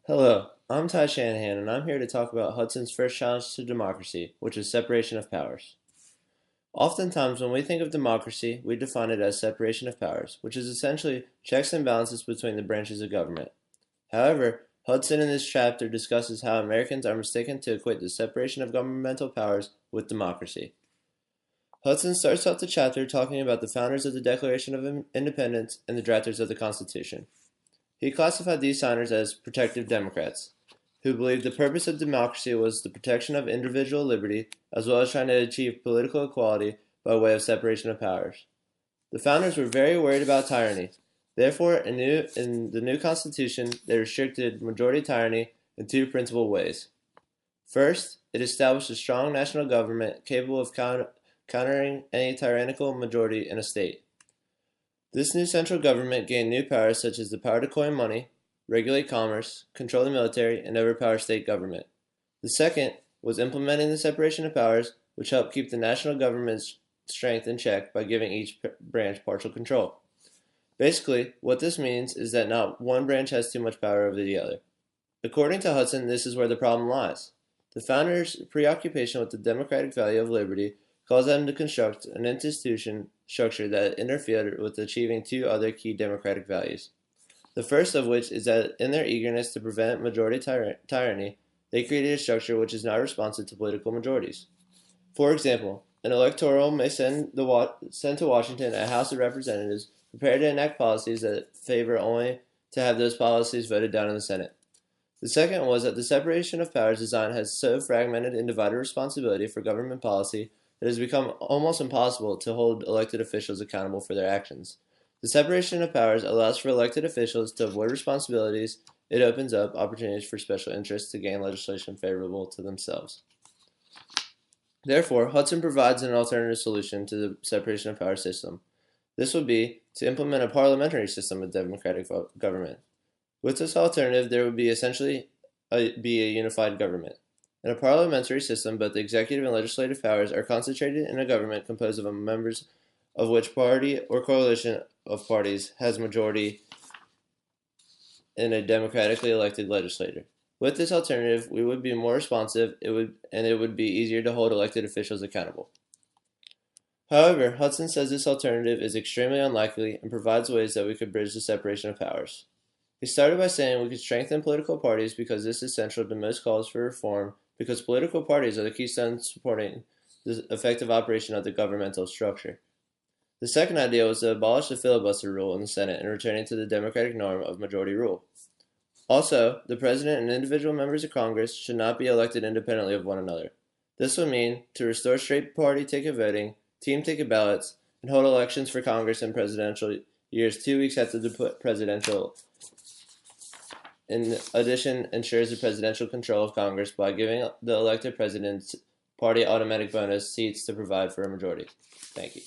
Hello, I'm Ty Shanahan, and I'm here to talk about Hudson's first challenge to democracy, which is separation of powers. Oftentimes, when we think of democracy, we define it as separation of powers, which is essentially checks and balances between the branches of government. However, Hudson in this chapter discusses how Americans are mistaken to equate the separation of governmental powers with democracy. Hudson starts out the chapter talking about the founders of the Declaration of Independence and the drafters of the Constitution. He classified these signers as protective Democrats, who believed the purpose of democracy was the protection of individual liberty as well as trying to achieve political equality by way of separation of powers. The founders were very worried about tyranny. Therefore, in the new Constitution, they restricted majority tyranny in two principal ways. First, it established a strong national government capable of countering any tyrannical majority in a state. This new central government gained new powers such as the power to coin money, regulate commerce, control the military, and overpower state government. The second was implementing the separation of powers, which helped keep the national government's strength in check by giving each branch partial control. Basically, what this means is that not one branch has too much power over the other. According to Hudson, this is where the problem lies. The founders' preoccupation with the democratic value of liberty caused them to construct an institution structure that interfered with achieving two other key democratic values. The first of which is that in their eagerness to prevent majority tyranny, they created a structure which is not responsive to political majorities. For example, an electoral may send to Washington a House of Representatives prepared to enact policies that favor only to have those policies voted down in the Senate. The second was that the separation of powers design has so fragmented and divided responsibility for government policy it has become almost impossible to hold elected officials accountable for their actions. The separation of powers allows for elected officials to avoid responsibilities. It opens up opportunities for special interests to gain legislation favorable to themselves. Therefore, Hudson provides an alternative solution to the separation of powers system. This would be to implement a parliamentary system of democratic government. With this alternative, there would be essentially be a unified government. In a parliamentary system, both the executive and legislative powers are concentrated in a government composed of members of which party or coalition of parties has majority in a democratically elected legislator. With this alternative, we would be more responsive, it would be easier to hold elected officials accountable. However, Hudson says this alternative is extremely unlikely and provides ways that we could bridge the separation of powers. He started by saying we could strengthen political parties because this is central to most calls for reform because political parties are the keystone supporting the effective operation of the governmental structure. The second idea was to abolish the filibuster rule in the Senate and returning to the democratic norm of majority rule. Also, the president and individual members of Congress should not be elected independently of one another. This would mean to restore straight party ticket voting, team ticket ballots, and hold elections for Congress and presidential years 2 weeks after the presidential. In addition, ensures the presidential control of Congress by giving the elected president's party automatic bonus seats to provide for a majority. Thank you.